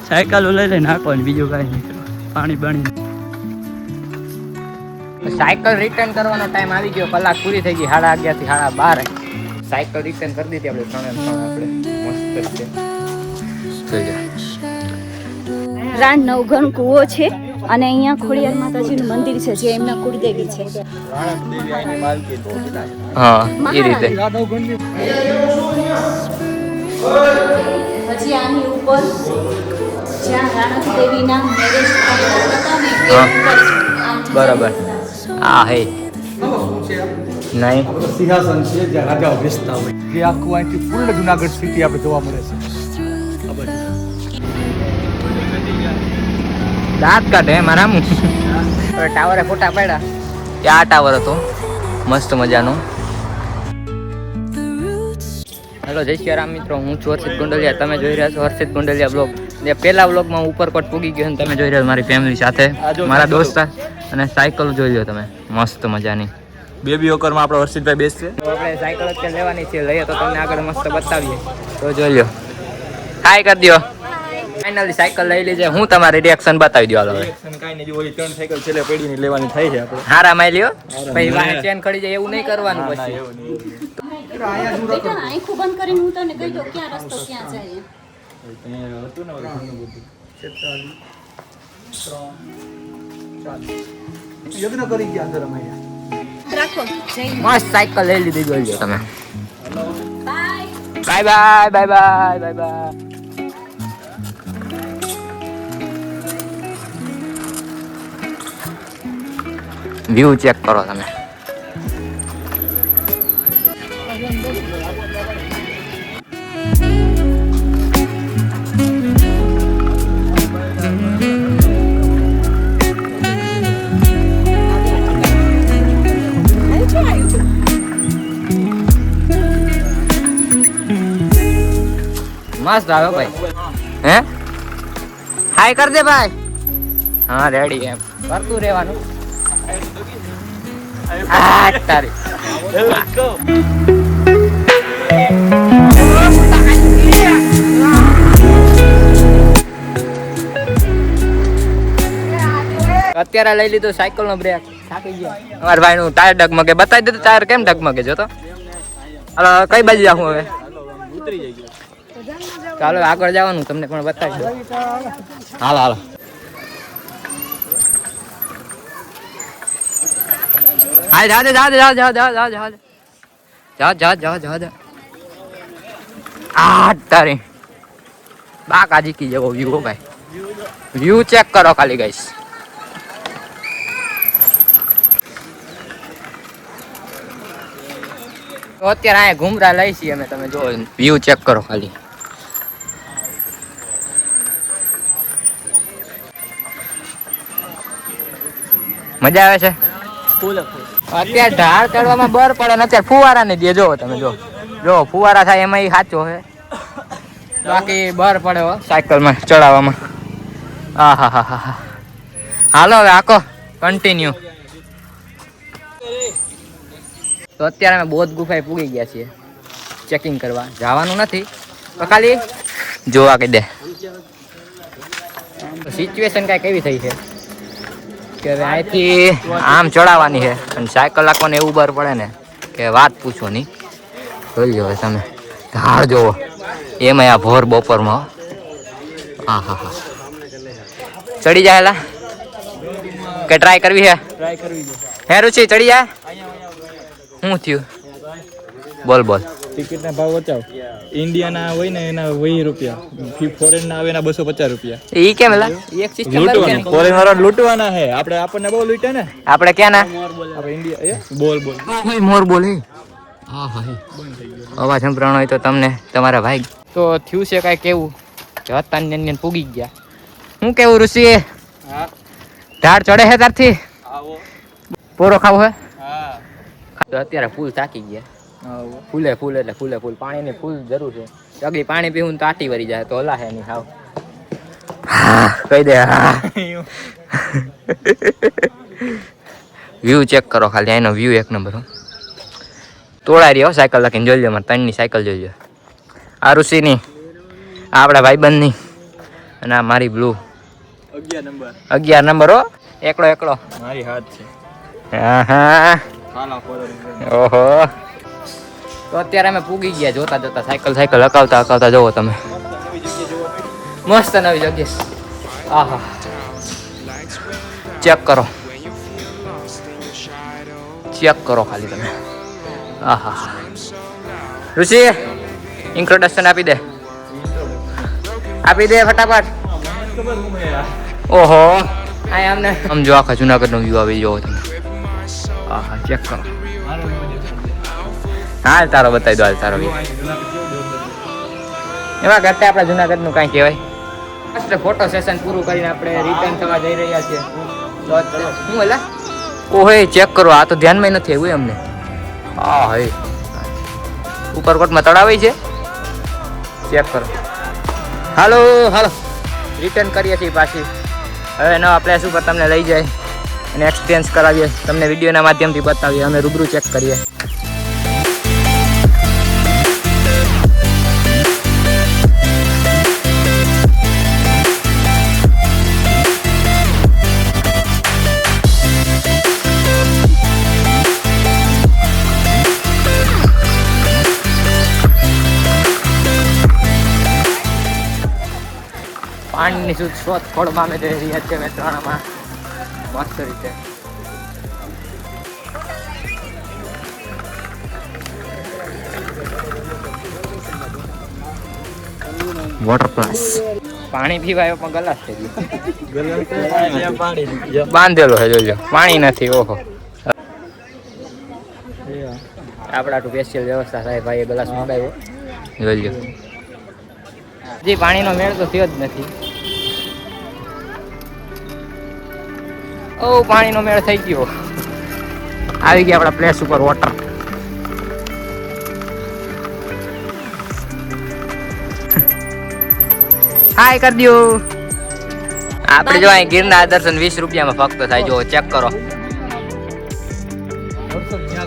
Cycle લઈ નાખવાની, બીજું કાંઈ નહીં. પાણી પાણી સાયકલ રિટર્ન કરવાનો ટાઈમ આવી ગયો. કલાક પૂરી થઈ ગઈ, 11:30 થી 12:30. સાયકલ રિટર્ન કરી દીધી આપણે ત્રણે. મસ્ત છે. રાણ નવઘણ કૂવો છે અને અહીંયા ખોડિયાર માતાજીનું મંદિર છે જે એમના કુળદેવી છે. હા, એ રીતે. પછી આની ઉપર જ્યાં રાણક દેવીના મેરેજ બરાબર. હા હે નહીં સિંહાસન છે જ્યાં રાજાઓ બેસતા હોય. જે આખું અહીંથી પૂર્ણ જુનાગઢ સિટી આપણે જોવા મળે છે. દાંત કાઢે મારા ટાવરે ફોટા પાડ્યા. આ ટાવર હતો મસ્ત મજાનો. હેલો જય શ્રી રામ મિત્રો, હું છું હર્ષિત ગુંડલિયા. તમે જોઈ રહ્યા છો હર્ષિત ગુંડલિયા બ્લોગ. જે પહેલા બ્લોગમાં ઉપરકોટ પૂગી ગયો અને તમે જોઈ રહ્યા છો મારી ફેમિલી સાથે, મારા દોસ્તાર અને સાયકલ જોઈ લો તમે મસ્ત મજાની. બેબી ઓકરમાં આપણો હર્ષિતભાઈ બેસશે. આપણે સાયકલ અત્યારે લેવાની છે, લઈએ તો તમને આગળ મસ્ત બતાવીએ. તો જોઈ લો, હાય કરી દો. ફાઇનલી સાયકલ લઈ લીધે. હું તમારી રિએક્શન બતાવી દો. હાલો કાઈ નહીં, ઓલી 3 સાયકલ છેલ્લે પડીને લેવાની થાય છે આપણે. હારા માઈ લ્યો પછી વાહે ચેન ખડી જાય એવું નહીં કરવાનું. પછી આંખો બંધ કરીને હું તને કહી દઉં ક્યાં રસ્તો ક્યાં જાય. યજ્ઞ કરી ગયા અંદર અમે. રાખો જય મસ્ત સાયકલ લઈ લીધી. જોઈ લો તમે. Bye. Bye bye bye bye bye bye. View check કરો તમે. મસ્ત આવ્યો ભાઈ. હે હાય કર દે ભાઈ. હા રેડી એમ કરતું રહેવાનું. આ તારી અત્યારે લઈ લીધો સાયકલ નો બ્રેક. થાકી ગયો અમારા ભાઈ નું ટાયર ડગમગે. બતાવી દે ટાયર કેમ ડગમગે જો તો. હાલો કઈ બાજુ જાઉં હવે? ચાલો આગળ જવાનું તમને પણ બતાવી દો. હાલો હાલો. હાલ જા જા જા જા જા જા જા જા જા જા જા જા. આ તારી બાકા જીકી જેવો વ્યૂ ભાઈ. વ્યૂ ચેક કરો ખાલી ગાઈસ. તો અત્યારે અહીંયા ઘુમરા લઈ છીએ અમે. તમે જો વ્યૂ ચેક કરો ખાલી. મજા આવે છે. અત્યારે ઢાળ ચડવામાં બર પડે ને અત્યારે ફુવારા ને દે. જો તમે જો જો ફુવારા થાય એમાં સાચો છે. બાકી બર પડે હો સાયકલમાં ચડાવવામાં. હા હા હા હા. હાલો હવે આખો કન્ટિન્યુ. તો અત્યારે અમે બૌદ્ધ ગુફાએ પૂગી ગયા છીએ ચેકિંગ કરવા. જવાનું નથી તો ખાલી જોવા કહી દે. સિચ્યુએશન કાંઈક એવી થઈ છે કે હવે અહીંથી આમ ચડાવવાની છે અને સાયકલ રાખવાને એવું બર પડે ને કે વાત પૂછો નહીં. જોઈ લો તમે ઢાળ જોવો એમાં આ ભોર બપોરમાં. હા હા હા. ચડી જાય કે ટ્રાય કરવી છે? હે રુચિ ચડી જાય? શું થયું બોલ બોલ. ટિકિટ ના ભાવ બતાવ. ઇન્ડિયા ના હોય ને એના 20 રૂપિયા, ફોરેન ના આવે એના 250 રૂપિયા. ઈ કેમ લા? એક સિસ્ટમ લૂંટવાના, ફોરેન વાળા લૂંટવાના હે. આપણને બહુ લૂંટે ને. આપણે ક્યાં ના? આપણે ઇન્ડિયા બોલ બોલ. ભાઈ મોર બોલ. હા હા અવાજ સંભળાણો હોય તો તમને તમારા ભાઈ. તો થયું છે કાંઈ કેવું કે હતા ને પૂગી ગયા. શું કેવું ઋષિ? હા ઢાળ ચડે છે તારથી? આવો પોરો ખાવો હે? હા. તો અત્યારે ફૂલ થાકી ગયા. ફૂલે ફૂલ એટલે ફૂલે ફૂલ. પાણીની ફૂલ જરૂર છે. અગી પાણી પીવું તો આટી વરી જાય તો હલા હે નહીં હાવ. હા કહી દે. હા વ્યૂ ચેક કરો ખાલી. એનો વ્યૂ એક નંબર. તોડાઈ રહ્યો સાયકલ લખીને જોઈ લો. મારે 3ની સાયકલ જોઈ લો. આ ઋષિની, આ આપણા ભાઈબંધની, અને આ મારી બ્લુ 11 નંબર હો, એકલો મારી હાથ છે. હા ખાલા ઓહો. તો અત્યારે અમે પૂગી ગયા જોતા સાયકલ હકાવતા જોવો તમે. મસ્ત નવી જગ્યા. આહા ચેક કરો ખાલી તમે. આહા ઋષિ ઇન્ટ્રોડક્શન આપી દે ફટાફટ. ઓહો આ અમને સમજો આખા જુનાગઢનો વ્યૂ આવી જોવો તમે. આહા ચેક કરો. હાલ તારો બતાવી દો, હાલ તારો વ્યૂ. એમાં કરતા આપણા જુનાગઢનું કાંઈ કહેવાય. ફર્સ્ટ ફોટો સેશન પૂરું કરીને આપણે રિટર્ન થવા જઈ રહ્યા છીએ. શું એલા ઓહે ચેક કરો, આ તો ધ્યાનમાં નથી આવ્યું અમને. હા હે ઉપરકોટમાં તળાવ છે, ચેક કરો. હાલો રિટર્ન કરીએ છીએ પાછી. હવે નવા પ્લેસ ઉપર તમને લઈ જાય અને એક્સપિરિયન્સ કરાવીએ, તમને વિડીયોના માધ્યમથી બતાવીએ, અમે રૂબરૂ ચેક કરીએ. પાણીની શોધખોળમાં અમે જઈ રહ્યા છીએ મહેસાણામાં મસ્ત રીતે. વોટર પ્લસ પાણી પીવાયો પણ ગલાસ થઈ ગયો. બાંધેલો છે જોજો, પાણી નથી. ઓહો આપણા તો સ્પેશિયલ વ્યવસ્થા થાય ભાઈ, ગલાસ મંગાવ્યો જોજો. હજી પાણીનો મેળ તો થયો જ નથી. ઓ પાણીનો મેળ થઈ ગયો. આવી ગયા આપણા પ્લેસ ઉપર વોટર. હાય કરી દો. આપણે જો અહીં ગિરનાર દર્શન 20 રૂપિયામાં ફક્ત થાય. જો ચેક કરો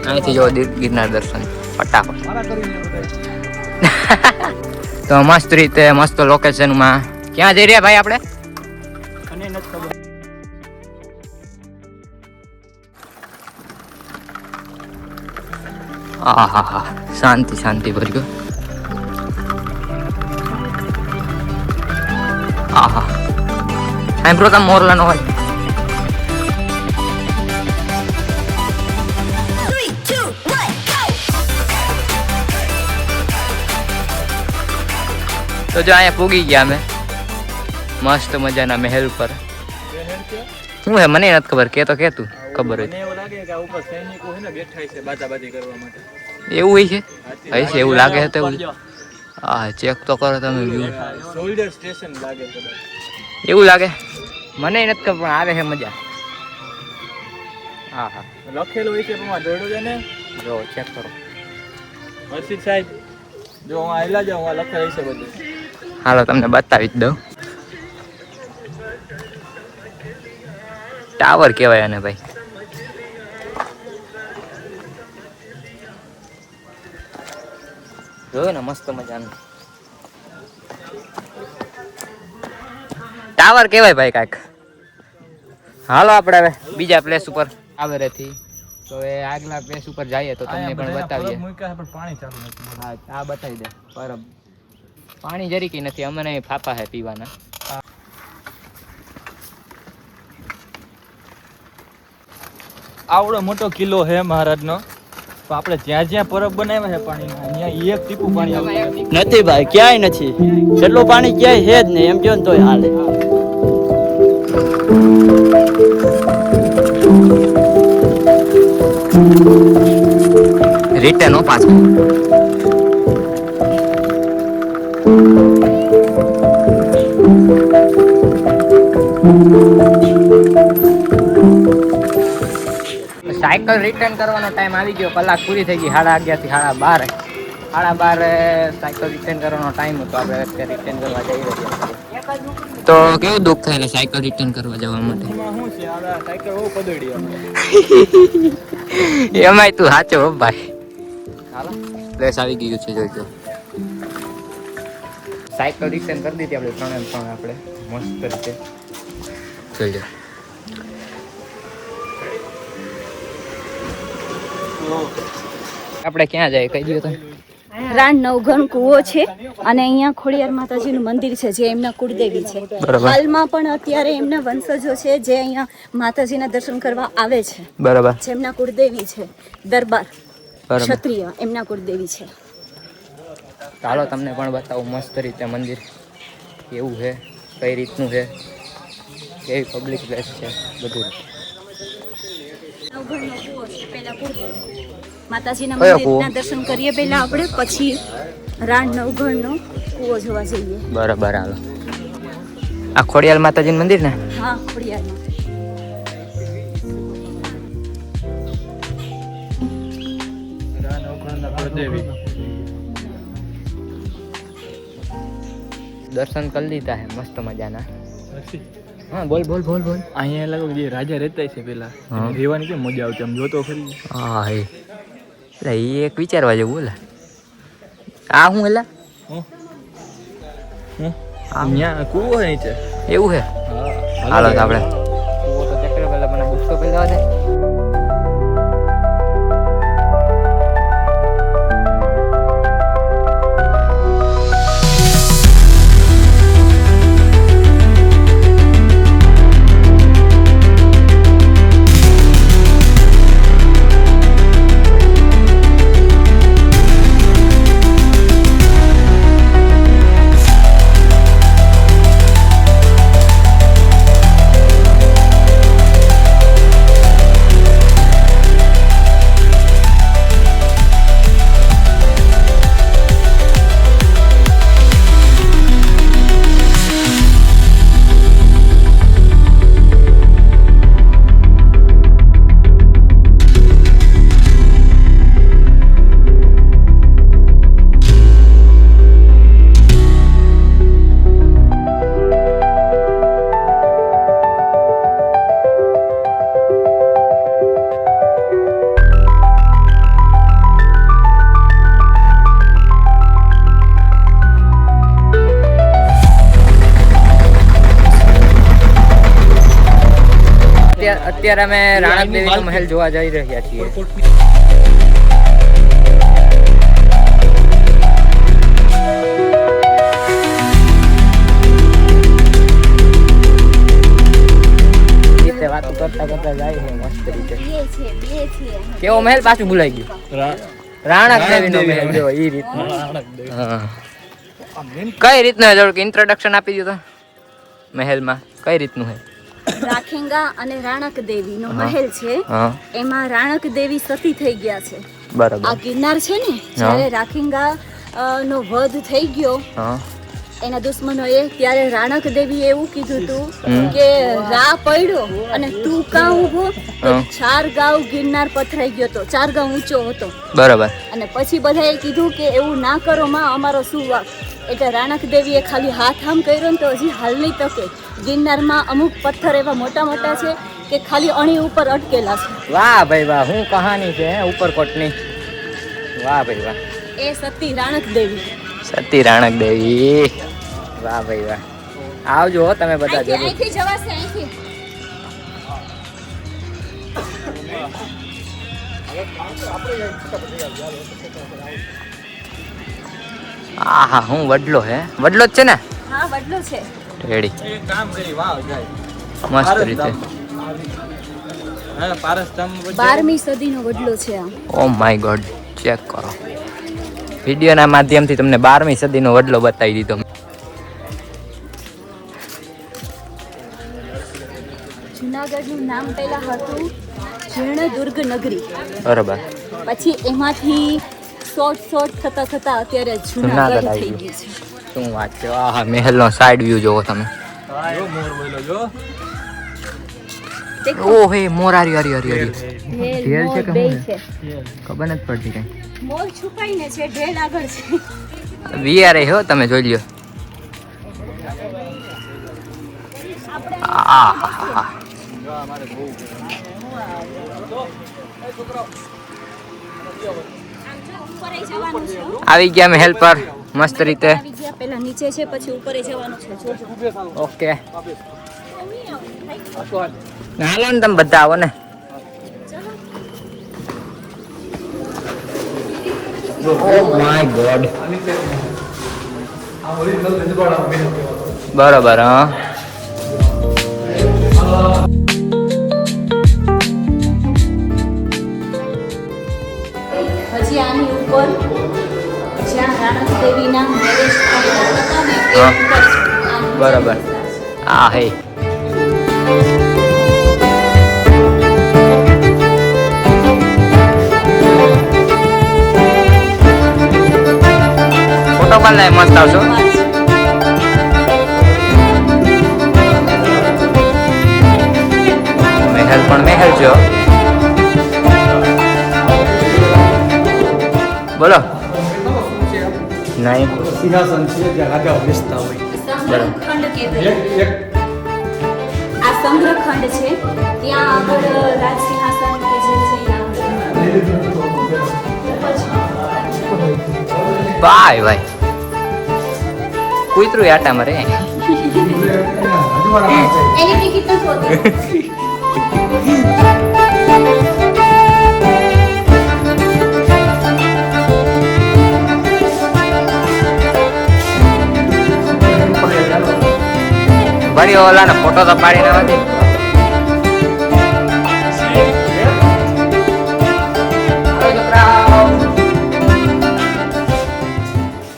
અહીંથી જો ગિરનાર દર્શન ફટાફટ. તો મસ્ત રીતે મસ્ત લોકેશનમાં ક્યાં જઈ રહ્યા ભાઈ આપણે? આહા શાંતિ ભર્યો. આહા સાંભળો તમે મોરલાનો હોય. તો જો અહીંયા પૂગી ગયા અમે મસ્ત મજાના મહેલ પર. શું હે મને નથી ખબર, કે તું ખબર હોય. એવું હોય છે એવું લાગે છે. હા ચેક તો કરો તમે વ્યૂ. એવું લાગે મને નથી ખબર, પણ આવે છે મજા. હા લખેલું હોય છે પણ જોડો છે ને, જો ચેક કરો. હર્ષિત સાહેબ જો હું આયલા જાઉં, હું લખેલું છે બધું. હાલો તમને બતાવી જ દઉં. ટાવર કહેવાય આને ભાઈ. જોયું ને મસ્ત મજાનું ટાવર કહેવાય ભાઈ કાંઈક. હાલો આપણે હવે બીજા પ્લેસ ઉપર ટાવરેથી તો એ આગલા પ્લેસ ઉપર જઈએ તો તમને પણ બતાવીએ. પાણી ચાલુ નથી. હા આ બતાવી દે. બરાબર પાણી જરીકી નથી, અમને ફાફા હે પીવાના. આવડો મોટો કિલ્લો હે મહારાજનો, તો આપણે જ્યાં પરબ બનાવ્યા છે પાણીના, અહીંયા એક ટીપું પાણી આવતું નથી ભાઈ, ક્યાંય નથી. જેટલું પાણી ક્યાંય છે જ નહીં, એમ જો ને તોય હાલે. રિટર્ન હો પાછું. સાયકલ રિટર્ન કરવાનો ટાઈમ આવી ગયો. કલાક પૂરી થઈ ગઈ. 11:30 થી 12:30. 12:30 સાયકલ રિટર્ન કરવાનો ટાઈમ હતો. આપણે અત્યારે રિટર્ન કરવા જઈ રહ્યા છીએ. તો કેવું દુઃખ થાય ને સાયકલ રિટર્ન કરવા જવા માટે? શું છે આ સાયકલ બહુ પદડી એમાંય તું સાચો હો ભાઈ. હાલો પ્લેસ આવી ગયું છે જોઈજો. સાયકલ રિક્ષા કરી દીધી આપણે ત્રણે ત્રણ આપણે મસ્ત રીતે જોઈ આપણે ક્યાં જાય કહી દો તમે. રાણ નવઘણ કૂવો છે અને અહીંયા ખોડિયાર માતાજીનું મંદિર છે જે એમના કુળદેવી છે. બરાબર. હાલમાં પણ અત્યારે એમના વંશજો છે જે અહીંયા માતાજીના દર્શન કરવા આવે છે. બરાબર. જેમના કુળદેવી છે દરબાર બરાબર. ક્ષત્રિય એમના કુળદેવી છે. ચાલો તમને પણ બતાવું મસ્ત રીતે મંદિર કેવું છે, કઈ રીતનું છે, કેવી પબ્લિક પ્લેસ છે, બધું. નવઘણનો કૂવો છે પહેલા કુળદેવી. માતાજીના કયો મંદિરના કૂવો? દર્શન કરીએ પહેલા આપણે, પછી રાણ નવઘણનો કૂવો જોવા જઈએ. બરાબર. હાલો આ ખોડિયાર માતાજીનું મંદિર ને? હા, ખોડિયારમાં. દર્શન કરી લીધા હે મસ્ત મજાના. હા બોલ બોલ બોલ બોલ. અહીંયા લાગો જે રાજા રહેતા છે પેલા હા. રહેવાની કેમ મજા આવતી આમ જોતો ખરી. હા હે એટલે એ એક વિચારવા જેવું બોલા. આ હું એલા ત્યાં કૂવો છે નીચે. એવું હે. હાલો તો આપણે કૂવો તો ચેક કરો પહેલા, મને બુક તો પહેલા દે. અત્યારે અમે રાણક દેવીનો મહેલ જોવા જઈ રહ્યા છીએ. રીતે વાતો કરતા કરતા જાય છે મસ્ત રીતે. કેવો મહેલ પાછું ભૂલાઈ ગયું. રાણક દેવીનો મહેલ જો ઈ રીતનો. હા. કઈ રીતનું છે થોડુંક ઇન્ટ્રોડક્શન આપી દો તો મહેલમાં કઈ રીતનું છે? રાખેંગા અને રાણક દેવીનો હા. મહેલ છે. હા એમાં રાણક દેવી સતી થઈ ગયા છે. બરાબર. આ ગિરનાર છે ને, જ્યારે રાખેંગા નો વધ થઈ ગયો હા એના દુશ્મનોએ, ત્યારે રાણક દેવીએ એવું કીધું હતું હમ. કે રા પડ્યો અને તું કાં ઊભો, તો હા. 4 ગાઉ ગિરનાર પથરાઈ ગયો હતો, 4 ગાઉ ઊંચો હતો. બરાબર. અને પછી બધાએ કીધું કે એવું ના કરો માં, અમારો શું વાંક. એટલે રાણક દેવીએ ખાલી હાથ આમ કર્યો ને તો હજી હાલની તકે ગિરનારમાં અમુક પથ્થર એવા મોટા મોટા છે કે ખાલી અણી ઉપર અટકેલા છે. વાહ ભાઈ વાહ, શું કહાની છે હે ઉપરકોટની. વાહ ભાઈ વાહ. એ સતી રાણક દેવી. સતી રાણક દેવી. વાહ ભાઈ વાહ. આવજો હો તમે બધા જરૂર. અહીંથી જવાશે, અહીંથી. આહા હું વડલો હે. વડલો જ છે ને? હા, વડલો છે. રેડી એક કામ કરી વાવ જાય મસ્ત રીતે. હા પારસધામ વચ્ચે 12મી સદીનો વડલો છે આ. ઓ માય ગોડ, ચેક કરો. વિડીયોના માધ્યમથી તમને 12મી સદીનો વડલો બતાવી દીધો. જુનાગઢનું નામ પહેલા હતું જીર્ણદુર્ગ નગરી. બરોબર. પછી એમાંથી શોર્ટ થતા થતા અત્યારે જુનાગઢ જુનાગઢ આવી થઈ ગયું. ગયું છે. શું વાત છે. આહા મહેલનો સાઈડ વ્યૂ જોવો તમે. જો મોર બોલો જો દેખો, ઓ હે મોર આરી આરી આરી આરી. ઢેલ, ઢેલ છે મોર કે બેય શું છે. ખબર નથી પડતી કઈ. મોર છુપાઈને છે, ઢેલ આગળ છે. વીઆર હો તમે જોઈ લ્યો. આહા ઉપર જવાનું છે. આવી ગયા મહેલ પર મસ્ત રીતે. આવી ગયા પેલા નીચે છે પછી ઉપર જવાનું છે જોજો. ઓકે હાલો ને તમે બધા આવો ને. Oh my God. બરોબર હા. હજી આની ઉપર જ્યાં રાણક દેવીના મેરેજ થયેલા હતા ને એ હા. ઉપર છે. આની બરોબર. આ હે ફોટો પાડ લે મસ્ત આવશો. મહેલ પણ મહેલ છો. બોલો નહીં સિંહાસન છે જ્યાં રાજાઓ બેસતા હોય. સંગ્રહખંડ કહેવાય. આ સંગ્રહખંડ છે ત્યાં આગળ રાજ સિંહાસન કે જે છે ભાઈ ભાઈ કુતરું આટા મરે. એની ટિકિટ નથી હોતી. ભાઈ ઓલા ને ફોટો તો પાડીને આવતી.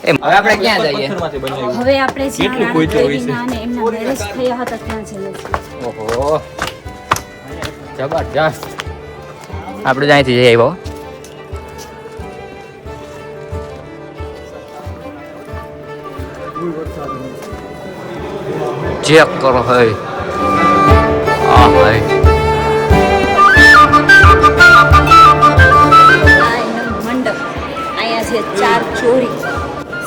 હવે આપણે ક્યાં જઈએ? પથ્થરમાંથી બનાવ્યું. હવે આપણે જ્યાં કેટલું રાણક કોઈતું હોય છે. દેવીના અને એમના મેરેજ થયા હતા ત્યાં જઈએ છીએ. ઓહો જબરજસ્ત. આપણે જ અહીંથી જઈ આવ્યો. ચેક કરો હઈ. આ હઈ આ એનો મંડપ અહીંયા છે 4 ચોરી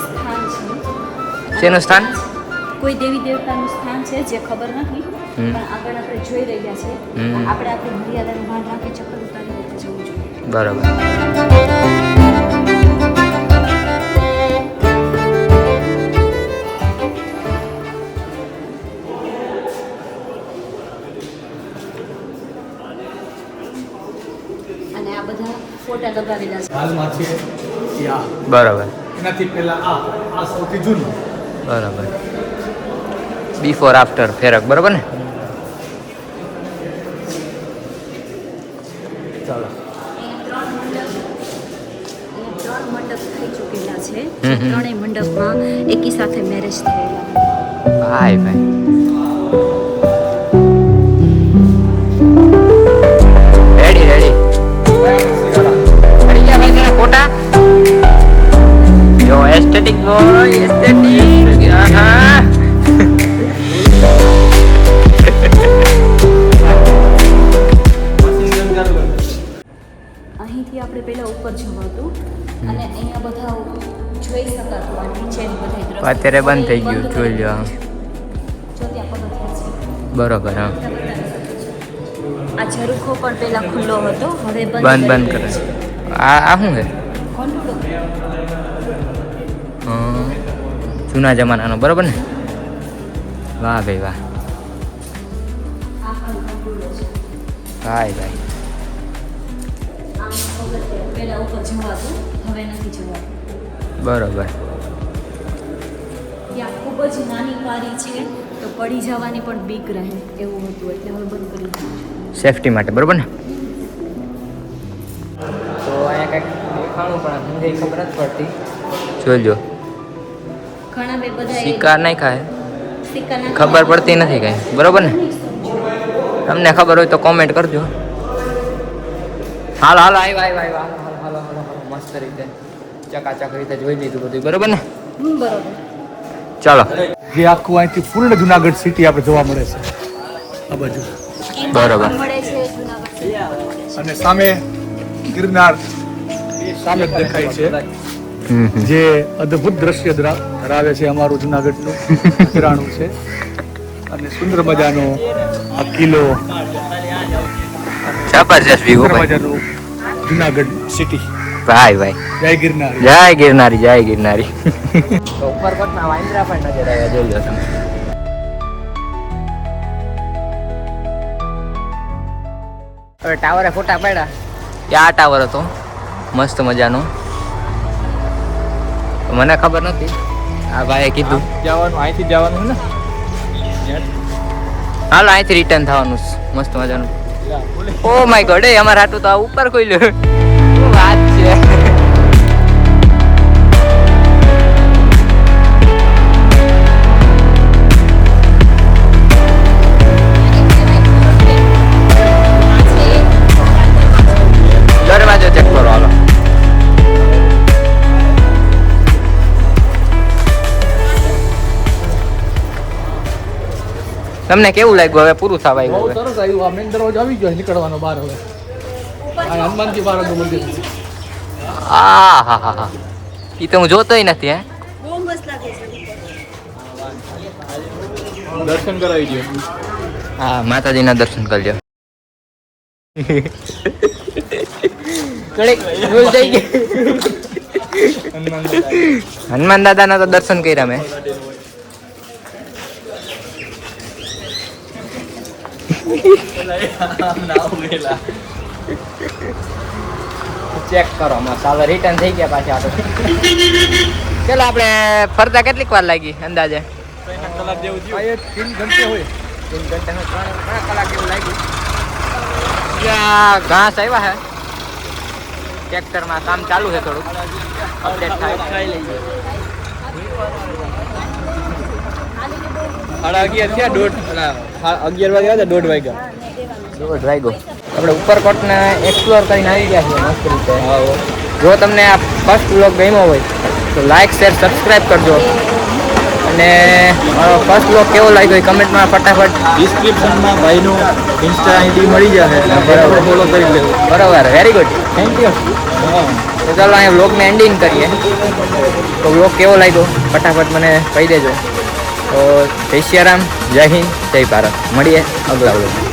સ્થાન છે. શેનું સ્થાન? કોઈ દેવી દેવતાનું સ્થાન છે જે ખબર નથી પણ આગળ આપણે જોઈ રહ્યા છે. આપણે આપણી મર્યાદાનું ભાન રાખી ચક્કર ઉતારી રીતે જવું જોઈએ. બરાબર. અને આ બધા ફોટા લગાવેલા છે. હાલમાં છે કે આ બરાબર. એનાથી પહેલા આ સૌથી જૂનું. બરાબર. બિફોર આફ્ટર ફેરક બરાબર ને? ચાલો અહીંયા 3 મંડપ થઈ ચૂકેલા છે. હમ. ત્રણેય મંડપમાં એકી સાથે મેરેજ થયેલા. ભાઈ ભાઈ રેડી રેડી રેડી ગયા ભાઈ ફોટા જો એસ્થેટિક બોય એસ્થેટિક આહા અહીંથી આપણે પહેલા ઉપર જવાતું અને અહીંયા બધા જોઈ શકાતું આ નીચેની બધા દ્રશ્યો. અત્યારે બંધ થઈ ગયું જોઈ લો. જો ત્યાં પગથિયા છે. બરોબર હા આ ઝરૂખો પણ પહેલા ખુલ્લો હતો હવે બંધ કરે આ શું છે? ઘંટડો. જૂના જમાનાનો બરોબર ને? વાહ ભાઈ વાહ. આ પણ ઘંટડો છે. ભાઈ ભાઈ આમ પગથિયા પહેલા ઉપર જવાતું હવે નથી જવાતું. બરોબર. ત્યાં ખૂબ જ નાની પારી છે તો પડી જવાની પણ બીક રહે એવું હતું એટલે હવે બંધ કરી દીધું છે. સેફટી માટે બરોબર ને? તો અહીંયા કંઈક દેખાણું પણ મને ખબર નથી પડતી. જોજો ઘણા બે બધા શિકાર નહીં ખાય સિક્કાના ખબર પડતી નથી કઈ બરોબર ને? તમને ખબર હોય તો કોમેન્ટ કરજો. હાલો હાલો આવ્યા આવ્યા હાલો હાલો હાલો હાલો મસ્ત રીતે ચકાચક રીતે જોઈ લીધું બધું બરોબર ને? બરોબર. ચાલો જે આખું અહીંથી પૂર્ણ જુનાગઢ સિટી આપણે જોવા મળે છે આ બાજુ. બરોબર. મળે છે જૂનાગઢ. અને સામે ગિરનાર સામે જ દેખાય છે જે અદ્ભુત દ્રશ્ય ધરાવે છે અમારું જુનાગઢનું નજરાણું છે. અને સુંદર મજાનો આ કિલ્લો જબરજસ્ત વ્યૂ સુંદર મજાનું જુનાગઢ સિટી. ભાઈ ભાઈ જય ગિરનાર. જય ગિરનારી જય ગિરનારી. ઉપરકોટના વાંદરા પણ નજર આવ્યા, જોઈ લો તમે. હવે ટાવરે ફોટા પાડ્યા કે આ ટાવર હતો મસ્ત મજાનો, મને ખબર નથી, આ ભાઈએ કીધું. જવાનું અહીંથી જવાનું ને હાલો અહીંથી રિટર્ન થવાનું છે. મસ્ત મજાનું. ઓ માય ગોડ, એ અમારા હાટું તો આ ઉપર ખોલ્યું. શું વાત છે. દરવાજો ચેક કરો હાલો. તમને કેવું લાગ્યું? હવે પૂરું થવા બહુ આવ્યું. સરસ આવ્યું. આ મેન દરવાજો આવી ગયો, નીકળવાનો બહાર હવે. આ હનુમાનજી મહારાજનું મંદિર છે. આ હા હા હા, એ તો હું જોતોય નથી. હે, બહુ મસ્ત લાગે છે. દર્શન કરાવી દો. હા, માતાજીના દર્શન કરજો. હનુમાન દાદાના તો દર્શન કર્યા મેં. ચેક કરો મસાલા રિટર્ન થઈ ગયા પાછા. ચલો આપણે ફરતા કેટલીક વાર લાગી અંદાજે? કલાક જેવું થયું. આ એક 3 ઘંટે હોય. 3 ઘંટાનો 3 કલાક જેવું લાગ્યું. ત્યાં ઘાસ આવ્યા હે, ટ્રેક્ટરમાં કામ ચાલુ છે, થોડુંક અપડેટ થાય. 11:30 થયા, 11 વાગ્યા હતા, 1:30 વાગ્યા. આપણે ઉપરકોટને એક્સપ્લોર કરીને આવી ગયા છીએ મસ્ત રીતે. જો તમને આ ફર્સ્ટ વ્લોગ ગમ્યો હોય તો લાઈક શેર સબસ્ક્રાઈબ કરજો, અને મારો ફર્સ્ટ વ્લોગ કેવો લાગ્યો એ કમેન્ટમાં ફટાફટ. ડિસ્ક્રિપ્શનમાં ભાઈનું ઇન્સ્ટા આઈડી મળી જશે, બરાબર ફોલો કરી લેવું. બરાબર, વેરી ગુડ, થેન્ક યુ. તો ચાલો અહીંયા વ્લોગને એન્ડિંગ કરીએ. તો વ્લોગ કેવો લાગ્યો ફટાફટ મને કહી દેજો. તો જય સિયારામ, જય હિન્દ, જય ભારત. મળીએ અગલા વ્લોગમાં.